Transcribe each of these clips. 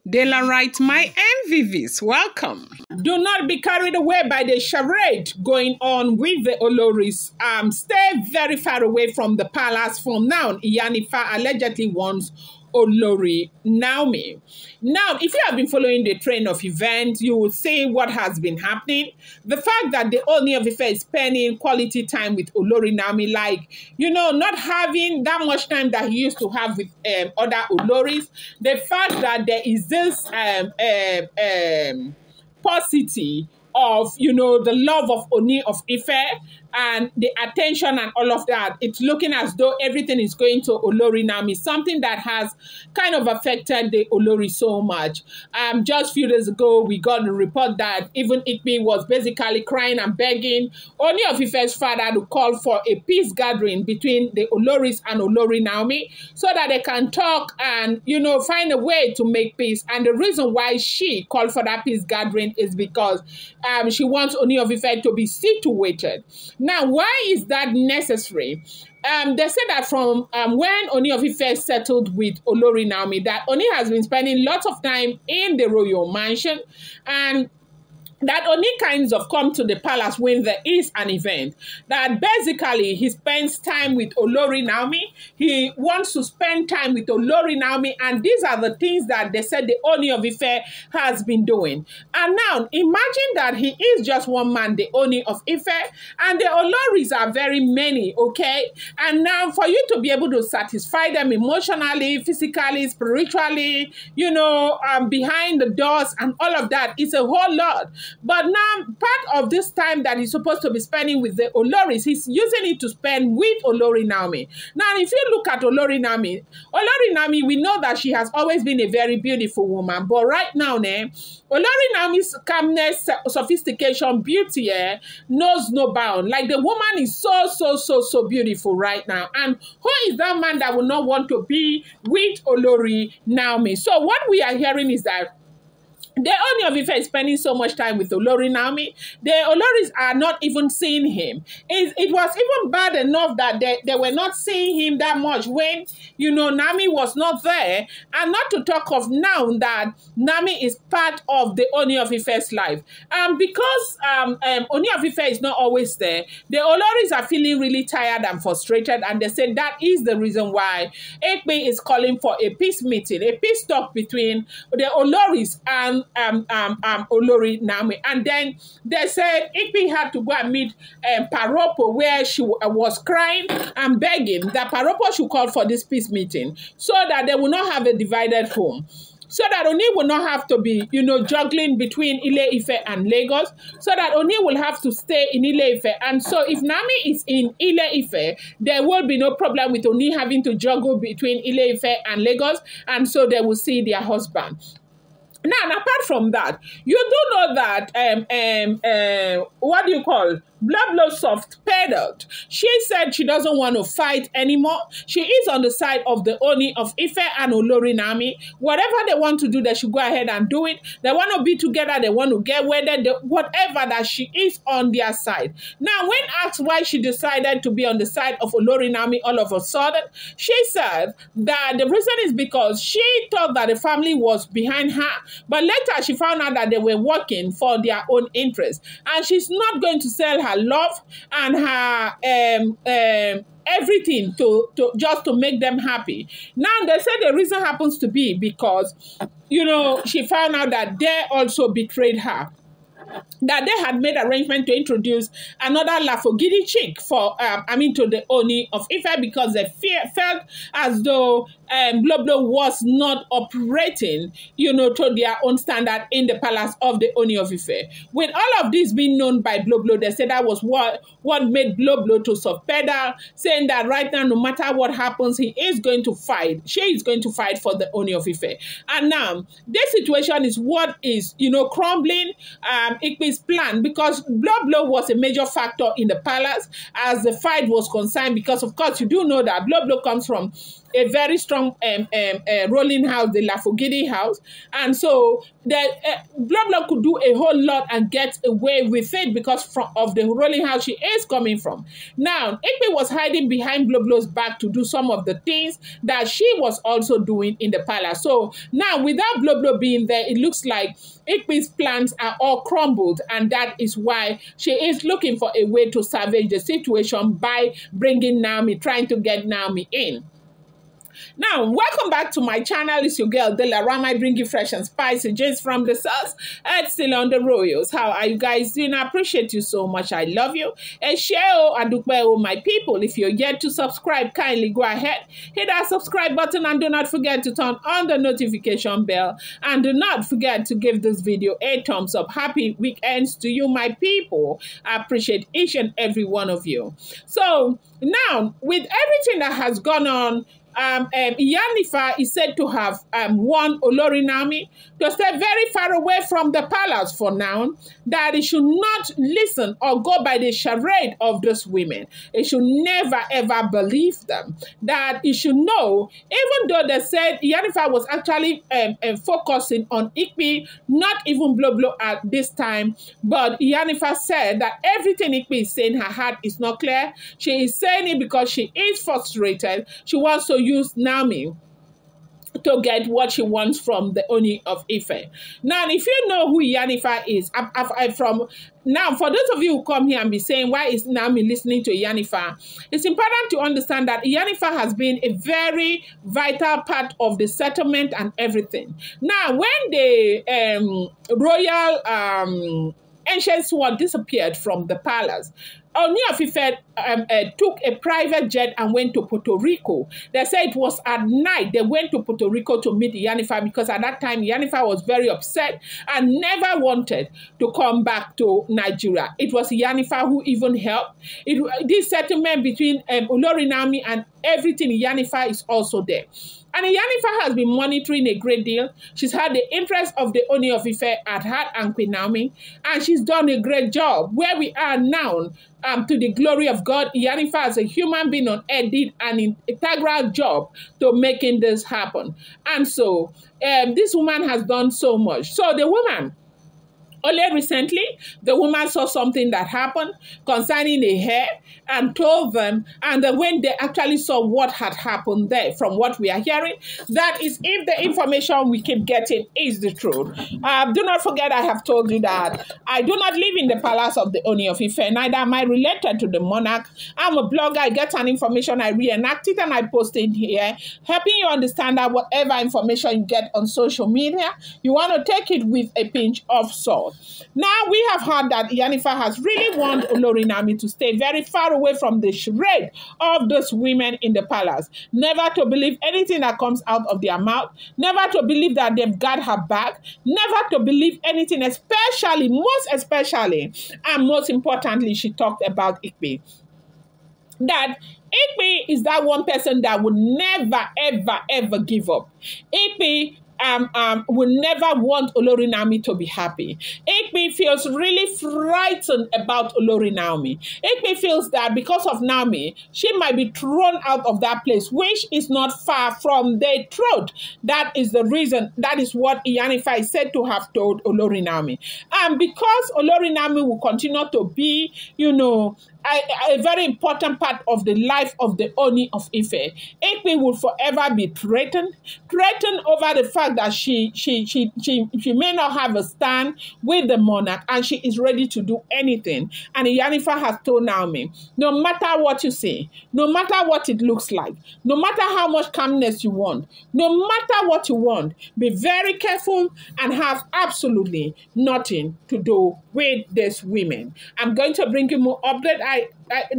Dela writes, my MVVs, welcome. Do not be carried away by the charade going on with the Olories. Stay very far away from the palace from now. Iyanifa allegedly wants Olori Naomi. Now, if you have been following the train of events, you will see what has been happening. The fact that the Ooni of Ife is spending quality time with Olori Naomi, like, not having that much time that he used to have with other Oloris. The fact that there is this paucity of, the love of Ooni of Ife and the attention and all of that. It's looking as though everything is going to Olori Naomi, something that has kind of affected the Olori so much. Just a few days ago, we got a report that even Ipe was basically crying and begging Ooni of Ife's father to call for a peace gathering between the Oloris and Olori Naomi so that they can talk and, find a way to make peace. And the reason why she called for that peace gathering is because she wants Ooni of Ife to be situated. Now, why is that necessary? They say that from when Ooni of Ife settled with Olori Naomi, that Ooni has been spending lots of time in the royal mansion, and that Ooni kinds of come to the palace when there is an event. That basically he spends time with Olori Naomi. He wants to spend time with Olori Naomi, and these are the things that they said the Ooni of Ife has been doing. And now imagine that he is just one man, the Ooni of Ife, and the Oloris are very many, okay? And now for you to be able to satisfy them emotionally, physically, spiritually, behind the doors and all of that, it's a whole lot. But now, part of this time that he's supposed to be spending with the Oloris, he's using it to spend with Olori Naomi. Now, if you look at Olori Naomi, we know that she has always been a very beautiful woman. But right now, Olori Naomi's calmness, sophistication, beauty knows no bound. Like, the woman is so beautiful right now. And who is that man that will not want to be with Olori Naomi? So what we are hearing is that the Ooni of Ife is spending so much time with Olori Naomi. The Oloris are not even seeing him. It was even bad enough that they were not seeing him that much when, Naomi was not there. And not to talk of now that Naomi is part of the Ooni of Ife's life. Because Ooni of Ife is not always there, the Oloris are feeling really tired and frustrated. And they said that is the reason why Ipe is calling for a peace meeting, a peace talk between the Oloris and Olori Naomi. And then they said Ipe had to go and meet Paropo, where she was crying and begging that Paropo should call for this peace meeting so that they will not have a divided home. So that Ooni will not have to be, juggling between Ile-Ife and Lagos. So that Ooni will have to stay in Ile-Ife. And so if Naomi is in Ile-Ife, there will be no problem with Ooni having to juggle between Ile-Ife and Lagos. And so they will see their husband. Now, apart from that, you do know that, what do you call, Blablo soft pedaled. She said she doesn't want to fight anymore. She is on the side of the Ooni of Ife and Olori Naomi. Whatever they want to do, they should go ahead and do it. They want to be together. They want to get wedded. Whatever, that she is on their side. Now, when asked why she decided to be on the side of Olori Naomi all of a sudden, she said that the reason is because she thought that the family was behind her. But later, she found out that they were working for their own interests. And she's not going to sell her love and her everything to just to make them happy. Now, they say the reason happens to be because, she found out that they also betrayed her. That they had made arrangement to introduce another Lafogidi chick to the Ooni of Ife, because they felt as though Bloblo was not operating, to their own standard in the palace of the Ooni of Ife. With all of this being known by Bloblo, they said that was what made Bloblo to self-pedal, saying that right now, no matter what happens, he is going to fight. She is going to fight for the Ooni of Ife. And now, this situation is what is, crumbling Ikpe's plan, because Bloblo was a major factor in the palace as the fight was concerned, because, of course, you do know that Bloblo comes from a very strong ruling house, the Lafogidi house. And so the Blah Blah could do a whole lot and get away with it because of the ruling house she is coming from. Now, Ikpe was hiding behind Blah Blah's back to do some of the things that she was also doing in the palace. So now, without Blah Blah being there, it looks like Ikpe's plans are all crumbled, and that is why she is looking for a way to salvage the situation by bringing Naomi, trying to get Naomi in. Now, welcome back to my channel. It's your girl, Delarama. I bring you fresh and spicy just from the sauce. And still on the royals. How are you guys doing? I appreciate you so much. I love you. And share and do my people. If you're yet to subscribe, kindly go ahead. Hit that subscribe button and do not forget to turn on the notification bell. And do not forget to give this video a thumbs up. Happy weekends to you, my people. I appreciate each and every one of you. So now, with everything that has gone on, Iyanifa is said to have warned Olori Naomi to stay very far away from the palace for now, that he should not listen or go by the charade of those women. He should never ever believe them. That he should know, even though they said Iyanifa was actually focusing on Ikpe, not even Blah Blah at this time, but Iyanifa said that everything Ikpe is saying, her heart is not clear. She is saying it because she is frustrated. She wants to use Naomi to get what she wants from the Ooni of Ife. Now, if you know who Iyanifa is, now, for those of you who come here and be saying, why is Naomi listening to Iyanifa? It's important to understand that Iyanifa has been a very vital part of the settlement and everything. Now, when the royal ancient sword disappeared from the palace, Ooni of Ife took a private jet and went to Puerto Rico. They say it was at night they went to Puerto Rico to meet Iyanifa, because at that time Iyanifa was very upset and never wanted to come back to Nigeria. It was Iyanifa who even helped. This settlement between Olori Naomi and everything, Iyanifa is also there. And Iyanifa has been monitoring a great deal. She's had the interest of the Ooni of Ife at heart and Queen Naomi, and she's done a great job. Where we are now, to the glory of God, Iyanifa as a human being on earth did an integral job to making this happen. And so this woman has done so much. So the woman, only recently, the woman saw something that happened concerning a hair and told them, and then when they actually saw what had happened there, from what we are hearing, that is, if the information we keep getting is the truth. Do not forget, I have told you that I do not live in the palace of the Ooni of Ife, neither am I related to the monarch. I'm a blogger. I get an information, I reenact it, and I post it here, helping you understand that whatever information you get on social media, you want to take it with a pinch of salt. Now, we have heard that Iyanifa has really warned Olori Naomi to stay very far away from the charade of those women in the palace. Never to believe anything that comes out of their mouth. Never to believe that they've got her back. Never to believe anything, especially, most especially, and most importantly, she talked about Ikpe. That Ikpe is that one person that would never, ever, ever give up. Ikpe will never want Olori Naomi to be happy. Ikpe feels really frightened about Olori Naomi. Ikpe feels that because of Naomi, she might be thrown out of that place, which is not far from the truth. That is the reason. That is what Iyanifa is said to have told Olori Naomi. And because Olori Naomi will continue to be, you know, a very important part of the life of the Ooni of Ife, Ikpe will forever be threatened over the fact that she may not have a stand with the monarch, and she is ready to do anything. And Iyanifa has told Naomi, no matter what you say, no matter what it looks like, no matter how much calmness you want, no matter what you want, be very careful and have absolutely nothing to do with these women. I'm going to bring you more update. I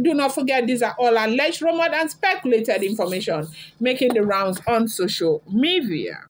do not forget, these are all alleged, rumored, and speculated information making the rounds on social media.